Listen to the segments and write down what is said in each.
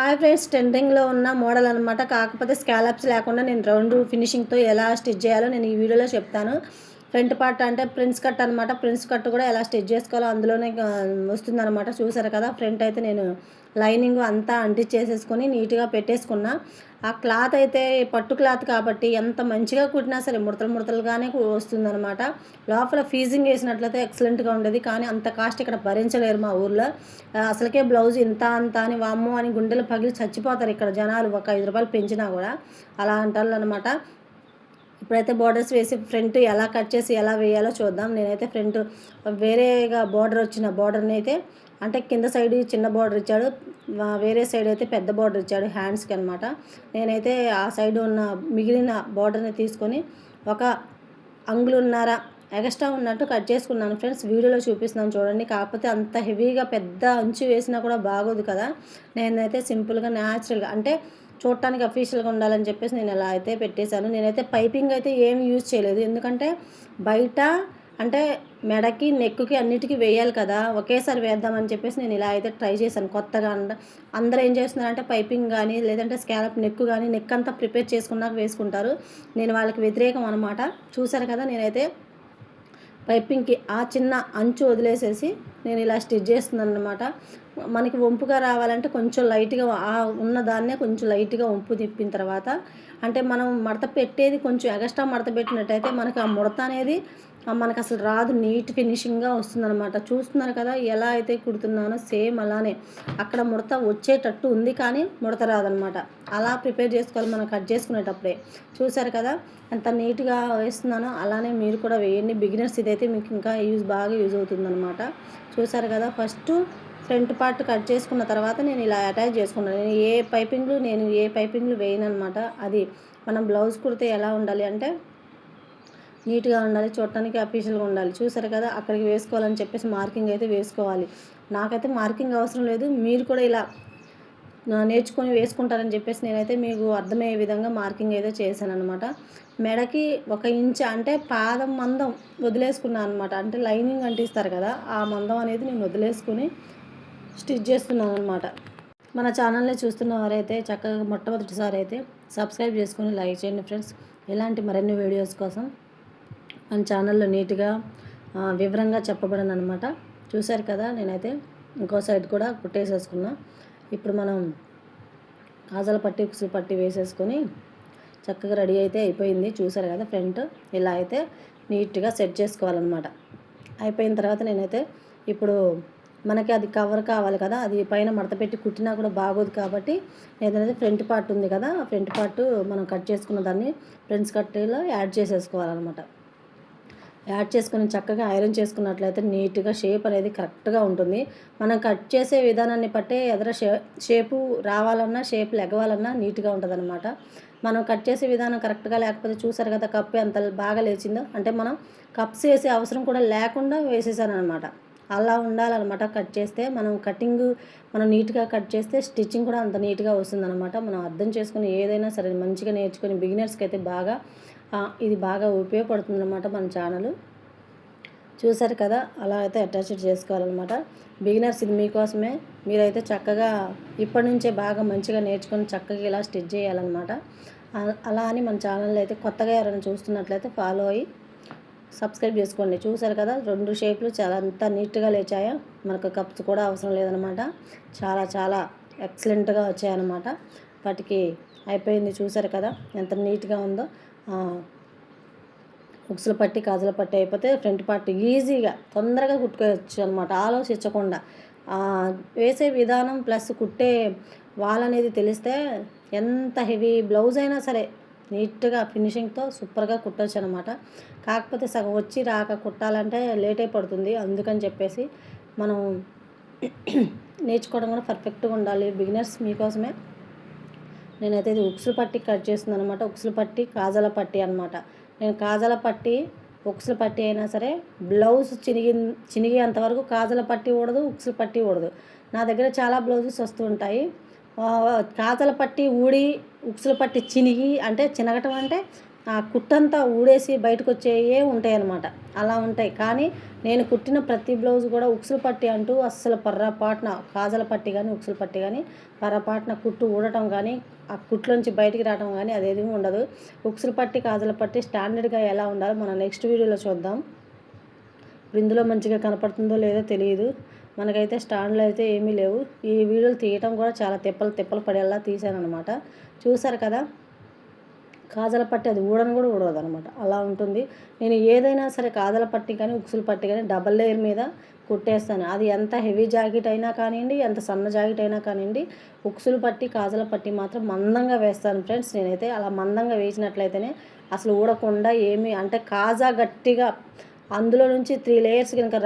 Hi friends, ట్రెండింగ్‌లో ఉన్న model అనమాట. కాకపోతే స్కాలప్స్ లేకుండా నేను రౌండ్ ఫినిషింగ్‌తో ఎలా స్టిచ్ చేయాలో నేను ఈ వీడియోలో చెప్తాను. ఫ్రంట్ పార్ట్ అంటే ప్రిన్స్ కట్ అనమాట. ప్రిన్స్ కట్ కూడా ఎలా స్టిచ్ చేసుకోవాలో అందులోనే వస్తుందనమాట. చూసారు కదా! ఫ్రంట్ అయితే నేను లైనింగ్ అంతా అంటించేసేసుకొని నీట్‌గా పెట్టేసుకున్నా. ఆ క్లాత్ అయితే పట్టు క్లాత్ కాబట్టి ఎంత మంచిగా కుట్టినా సరే ముడతలు ముడతలుగానే వస్తుందనమాట. లోపల ఫీజింగ్ వేసినట్లయితే ఎక్సలెంట్‌గా ఉండేది. కానీ అంత కాస్ట్ ఇక్కడ భరించలేరు మా ఊర్లో. అసలుకే బ్లౌజ్ ఇంత అంత అని వామ్మో అని గుండెలు పగిలి చచ్చిపోతారు ఇక్కడ జనాలు. ఒక ₹5 పెంచినా కూడా అలా అంటారనమాట. ఇప్పుడైతే బోర్డర్స్ వేసి ఫ్రంట్ ఎలా కట్ చేసి ఎలా వేయాలో చూద్దాం. నేనైతే ఫ్రంట్ వేరేగా బోర్డర్ వచ్చిన బోర్డర్ని అయితే అంటే కింద సైడ్ చిన్న బోర్డర్ ఇచ్చాడు, వేరే సైడ్ అయితే పెద్ద బోర్డర్ ఇచ్చాడు హ్యాండ్స్కి అనమాట. నేనైతే ఆ సైడ్ ఉన్న మిగిలిన బోర్డర్ని తీసుకొని ఒక అంగుళన్నర ఎక్స్ట్రా ఉన్నట్టు కట్ చేసుకున్నాను ఫ్రెండ్స్. వీడియోలో చూపిస్తున్నాను చూడండి. కాకపోతే అంత హెవీగా పెద్ద అంచు వేసినా కూడా బాగోదు కదా. నేనైతే సింపుల్గా న్యాచురల్గా అంటే చూడటానికి అఫీషియల్గా ఉండాలని చెప్పేసి నేను ఇలా అయితే పెట్టేశాను. నేనైతే పైపింగ్ అయితే ఏమి యూజ్ చేయలేదు. ఎందుకంటే బయట అంటే మెడకి నెక్కి అన్నిటికీ వేయాలి కదా, ఒకేసారి వేద్దామని చెప్పేసి నేను ఇలా అయితే ట్రై చేశాను కొత్తగా. అందరూ ఏం చేస్తున్నారంటే పైపింగ్ కానీ లేదంటే స్కాలప్ నెక్ కానీ నెక్ అంతా ప్రిపేర్ చేసుకున్నాక వేసుకుంటారు. నేను వాళ్ళకి వ్యతిరేకం అనమాట. చూసారు కదా, నేనైతే పైపింగ్కి ఆ చిన్న అంచు వదిలేసేసి నేను ఇలా స్టిచ్ చేస్తున్నాను అనమాట. మనకి వంపుగా రావాలంటే కొంచెం లైట్గా ఉన్న దాన్నే కొంచెం లైట్గా వంపు తిప్పిన తర్వాత అంటే మనం మడత పెట్టేది కొంచెం ఎక్స్ట్రా మడత పెట్టినట్టయితే మనకి ఆ ముడత అనేది మనకు అసలు రాదు, నీట్ ఫినిషింగ్గా వస్తుందన్నమాట. చూస్తున్నారు కదా ఎలా అయితే కుడుతున్నానో సేమ్ అలానే అక్కడ ముడత వచ్చేటట్టు ఉంది కానీ ముడత రాదనమాట. అలా ప్రిపేర్ చేసుకోవాలి మనం కట్ చేసుకునేటప్పుడే. చూసారు కదా ఎంత నీట్గా వేస్తున్నానో అలానే మీరు కూడా వేయండి. బిగినర్స్ ఇదైతే మీకు ఇంకా బాగా యూజ్ అవుతుందన్నమాట. చూసారు కదా, ఫస్ట్ ఫ్రంట్ పార్ట్ కట్ చేసుకున్న తర్వాత నేను ఇలా అటాచ్ చేసుకున్నాను. నేను ఏ పైపింగ్లు వేయను అనమాట. అది మనం బ్లౌజ్ కుడితే ఎలా ఉండాలి అంటే నీట్గా ఉండాలి, చూడటానికి అఫీషియల్గా ఉండాలి. చూసారు కదా, అక్కడికి వేసుకోవాలని చెప్పేసి మార్కింగ్ అయితే వేసుకోవాలి. నాకైతే మార్కింగ్ అవసరం లేదు, మీరు కూడా ఇలా నేర్చుకొని వేసుకుంటారని చెప్పేసి నేనైతే మీకు అర్థమయ్యే విధంగా మార్కింగ్ అయితే చేశాను అనమాట. మెడకి 1 ఇంచ్ అంటే పాదం మందం వదిలేసుకున్నాను అనమాట. అంటే లైనింగ్ అంటిస్తారు కదా, ఆ మందం అనేది నేను వదిలేసుకుని స్టిచ్ చేస్తున్నాను అనమాట. మన ఛానల్ని చూస్తున్న వారైతే చక్కగా మొట్టమొదటిసారి అయితే సబ్స్క్రైబ్ చేసుకొని లైక్ చేయండి ఫ్రెండ్స్. ఇలాంటి మరిన్ని వీడియోస్ కోసం మన ఛానల్లో నీట్గా వివరంగా చెప్పబడను అనమాట. చూశారు కదా, నేనైతే ఇంకో సైడ్ కూడా కుట్టేసేసుకున్నా. ఇప్పుడు మనం కాజల పట్టి ఉక్సులు పట్టి వేసేసుకొని చక్కగా రెడీ అయితే అయిపోయింది. చూసారు కదా, ఫ్రంట్ ఇలా అయితే నీట్గా సెట్ చేసుకోవాలన్నమాట. అయిపోయిన తర్వాత నేనైతే ఇప్పుడు మనకి అది కవర్ కావాలి కదా, అది పైన మడత పెట్టి కుట్టినా కూడా బాగోదు కాబట్టి ఏదైతే ఫ్రంట్ పార్ట్ ఉంది కదా, ఆ ఫ్రంట్ పార్ట్ మనం కట్ చేసుకున్న దాన్ని ఫ్రంట్స్ కట్లో యాడ్ చేసేసుకోవాలన్నమాట. యాడ్ చేసుకొని చక్కగా ఐరన్ చేసుకున్నట్లయితే నీట్గా షేప్ అనేది కరెక్ట్గా ఉంటుంది. మనం కట్ చేసే విధానాన్ని బట్టే ఎదర షేపు రావాలన్నా షేప్ లెగవాలన్నా నీట్గా ఉంటుందన్నమాట. మనం కట్ చేసే విధానం కరెక్ట్గా లేకపోతే చూసారు కదా, కప్పు ఎంత బాగా లేచిందో. అంటే మనం కప్స్ వేసే అవసరం కూడా లేకుండా వేసేసాను అనమాట. అలా ఉండాలన్నమాట. కట్ చేస్తే మనం నీట్గా కట్ చేస్తే స్టిచ్చింగ్ కూడా అంత నీట్గా వస్తుందన్నమాట. మనం అర్థం చేసుకుని ఏదైనా సరే మంచిగా నేర్చుకొని బిగినర్స్కి అయితే ఇది బాగా ఉపయోగపడుతుందన్నమాట మన ఛానల్. చూసారు కదా, అలా అయితే అటాచ్ చేసుకోవాలన్నమాట. బిగినర్స్ ఇది మీకోసమే. మీరైతే చక్కగా ఇప్పటి నుంచే బాగా మంచిగా నేర్చుకొని చక్కగా ఇలా స్టిచ్ చేయాలన్నమాట. అలా అని మన ఛానల్ అయితే కొత్తగా ఎవరైనా చూస్తున్నట్లయితే ఫాలో అయ్యి సబ్స్క్రైబ్ చేసుకోండి. చూసారు కదా, 2 షేప్లు చాలా అంత నీట్గా లేచాయా. మనకు కప్స్ కూడా అవసరం లేదనమాట. చాలా చాలా ఎక్సలెంట్గా వచ్చాయన్నమాట. వాటికి అయిపోయింది. చూసారు కదా ఎంత నీట్గా ఉందో. ఉక్సుల పట్టి కాజల పట్టి అయిపోతే ఫ్రంట్ పార్ట్ ఈజీగా తొందరగా కుట్టుకోవచ్చు అనమాట. ఆలోచించకుండా వేసే విధానం ప్లస్ కుట్టే అనేది తెలిస్తే ఎంత హెవీ బ్లౌజ్ అయినా సరే నీట్గా ఫినిషింగ్తో సూపర్గా కుట్టవచ్చు అనమాట. కాకపోతే సగం వచ్చి రాక కుట్టాలంటే లేట్ అయిపోతుంది. అందుకని చెప్పేసి మనం నేర్చుకోవడం కూడా పర్ఫెక్ట్గా ఉండాలి. బిగినర్స్ మీకోసమే నేనైతే ఇది ఉక్సుల పట్టి కట్ చేస్తున్నాను అనమాట. ఉక్సుల పట్టి కాజల పట్టి అనమాట. నేను కాజల పట్టి ఉక్సుల పట్టి అయినా సరే బ్లౌజ్ చినిగేంతవరకు కాజల పట్టి ఊడదు, ఉక్సుల పట్టి ఊడదు. నా దగ్గర చాలా బ్లౌజెస్ వస్తూ ఉంటాయి. కాజల పట్టి ఊడి ఉక్సుల పట్టి చినిగి అంటే చినగటం అంటే ఆ కుట్టంతా ఊడేసి బయటకు వచ్చేయే ఉంటాయి అన్నమాట. అలా ఉంటాయి. కానీ నేను కుట్టిన ప్రతి బ్లౌజ్ కూడా ఉక్సులు పట్టి అంటూ అస్సలు పర్రపాటున కాజల పట్టి కానీ ఉక్సులు పట్టి కానీ పర్రపాటున కుట్టు ఊడటం కానీ ఆ కుట్లోంచి బయటికి రావడం కానీ అదేమీ ఉండదు. ఉక్సులు పట్టి కాజల పట్టి స్టాండర్డ్గా ఎలా ఉండాలో మనం నెక్స్ట్ వీడియోలో చూద్దాం. ఇప్పుడు ఇందులో మంచిగా కనపడుతుందో లేదో తెలియదు. మనకైతే స్టాండ్లు అయితే ఏమీ లేవు. ఈ వీడియోలు తీయటం కూడా చాలా తిప్పలు పడేలా తీసానమాట. చూసారు కదా, కాజల పట్టి అది ఊడను కూడా ఊడదు అనమాట. అలా ఉంటుంది. నేను ఏదైనా సరే కాజల పట్టి కానీ ఉక్సులు పట్టి కానీ డబల్ లేయర్ మీద కుట్టేస్తాను. అది ఎంత హెవీ జాకెట్ అయినా కానివ్వండి, ఎంత సన్న జాకెట్ అయినా కానివ్వండి, ఉక్సులు పట్టి కాజల పట్టి మాత్రం మందంగా వేస్తాను ఫ్రెండ్స్. నేనైతే అలా మందంగా వేసినట్లయితేనే అసలు ఊడకుండా ఏమీ అంటే కాజా గట్టిగా అందులో నుంచి 3 లేయర్స్ కనుక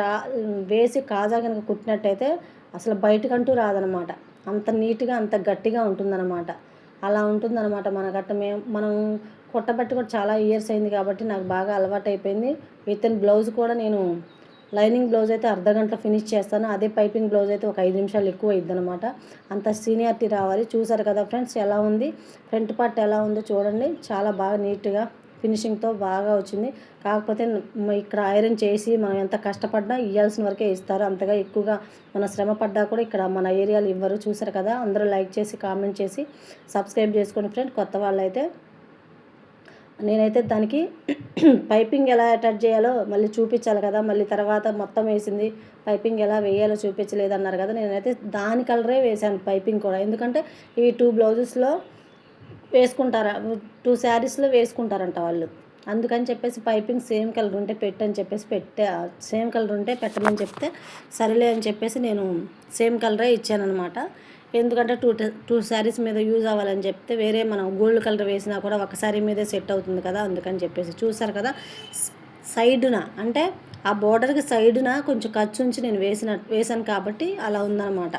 వేసి కాజా కనుక కుట్టినట్టయితే అసలు బయటకంటూ రాదనమాట. అంత నీట్గా అంత గట్టిగా ఉంటుందన్నమాట. అలా ఉంటుందన్నమాట. మనం కుట్టబట్టి కూడా చాలా ఇయర్స్ అయింది కాబట్టి నాకు బాగా అలవాటు అయిపోయింది. విత్ ఇన్ బ్లౌజ్ కూడా నేను లైనింగ్ బ్లౌజ్ అయితే అర్ధగంటలో ఫినిష్ చేస్తాను. అదే పైపింగ్ బ్లౌజ్ అయితే ఒక 5 నిమిషాలు ఎక్కువ అయిద్దనమాట. అంత సీనియారిటీ రావాలి. చూసారు కదా ఫ్రెండ్స్ ఎలా ఉంది, ఫ్రంట్ పార్ట్ ఎలా ఉందో చూడండి. చాలా బాగా నీట్గా ఫినిషింగ్తో బాగా వచ్చింది. కాకపోతే ఇక్కడ ఐరన్ చేసి మనం ఎంత కష్టపడ్డా ఇవ్వాల్సిన వరకే ఇస్తారు. అంతగా ఎక్కువగా మన శ్రమ పడ్డా కూడా ఇక్కడ మన ఏరియాలో ఇవ్వరు. చూసారు కదా, అందరూ లైక్ చేసి కామెంట్ చేసి సబ్స్క్రైబ్ చేసుకోండి ఫ్రెండ్. కొత్త వాళ్ళైతే నేనైతే దానికి పైపింగ్ ఎలా అటాచ్ చేయాలో మళ్ళీ చూపించాలి కదా. మళ్ళీ తర్వాత మొత్తం వేసింది పైపింగ్ ఎలా వేయాలో చూపించలేదన్నారు కదా. నేనైతే దాని కలరే వేశాను పైపింగ్ కూడా. ఎందుకంటే ఇవి 2 బ్లౌజెస్లో వేసుకుంటారా, 2 శారీస్లో వేసుకుంటారంట వాళ్ళు. అందుకని చెప్పేసి పైపింగ్ సేమ్ కలర్ ఉంటే పెట్టని చెప్పేసి సేమ్ కలర్ ఉంటే పెట్టమని చెప్తే సరేలే అని చెప్పేసి నేను సేమ్ కలరే ఇచ్చానమాట. ఎందుకంటే టూ శారీస్ మీద యూజ్ అవ్వాలని చెప్తే వేరే మనం గోల్డ్ కలర్ వేసినా కూడా ఒక శారీ మీదే సెట్ అవుతుంది కదా. అందుకని చెప్పేసి చూసారు కదా, సైడున అంటే ఆ బోర్డర్కి సైడున కొంచెం ఖర్చు ఉంచి నేను వేసాను కాబట్టి అలా ఉందన్నమాట.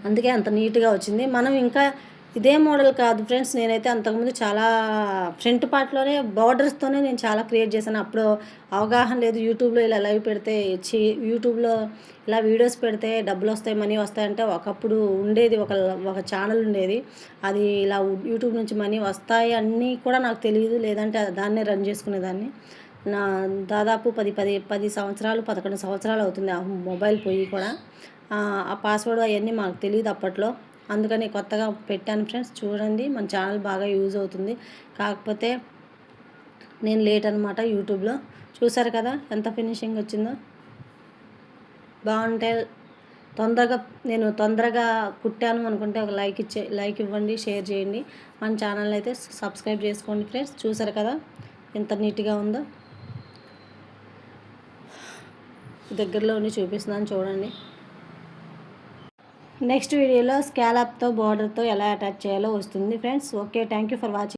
అందుకే అంత నీట్గా వచ్చింది. మనం ఇంకా ఇదే మోడల్ కాదు ఫ్రెండ్స్, నేనైతే అంతకుముందు చాలా ఫ్రంట్ పార్ట్లోనే బార్డర్స్తోనే నేను చాలా క్రియేట్ చేశాను. అప్పుడు అవగాహన లేదు. యూట్యూబ్లో ఇలా లైవ్ పెడితే యూట్యూబ్లో ఇలా వీడియోస్ పెడితే డబ్బులు వస్తాయి, మనీ వస్తాయంటే ఒకప్పుడు ఉండేది, ఒక ఛానల్ ఉండేది. అది ఇలా యూట్యూబ్ నుంచి మనీ వస్తాయి అన్నీ కూడా నాకు తెలియదు. లేదంటే దాన్నే రన్ చేసుకునేదాన్ని. నా దాదాపు 10 సంవత్సరాలు 11 సంవత్సరాలు అవుతుంది ఆ మొబైల్ పోయి కూడా. ఆ పాస్వర్డ్ అవన్నీ మాకు తెలియదు అప్పట్లో. అందుకని కొత్తగా పెట్టాను ఫ్రెండ్స్. చూడండి, మన ఛానల్ బాగా యూజ్ అవుతుంది. కాకపోతే నేను లేట్ అనమాట యూట్యూబ్లో. చూసారు కదా ఎంత ఫినిషింగ్ వచ్చిందో. బాగుంటే నేను తొందరగా కుట్టాను అనుకుంటే ఒక లైక్ ఇవ్వండి, షేర్ చేయండి. మన ఛానల్ అయితే సబ్స్క్రైబ్ చేసుకోండి ఫ్రెండ్స్. చూసారు కదా ఎంత నీట్గా ఉందో. దగ్గరలో ఉండి చూపిస్తున్నాను చూడండి. నెక్స్ట్ వీడియోలో స్కాలప్తో బార్డర్తో ఎలా అటాచ్ చేయాలో వస్తుంది friends. Okay, thank you for watching.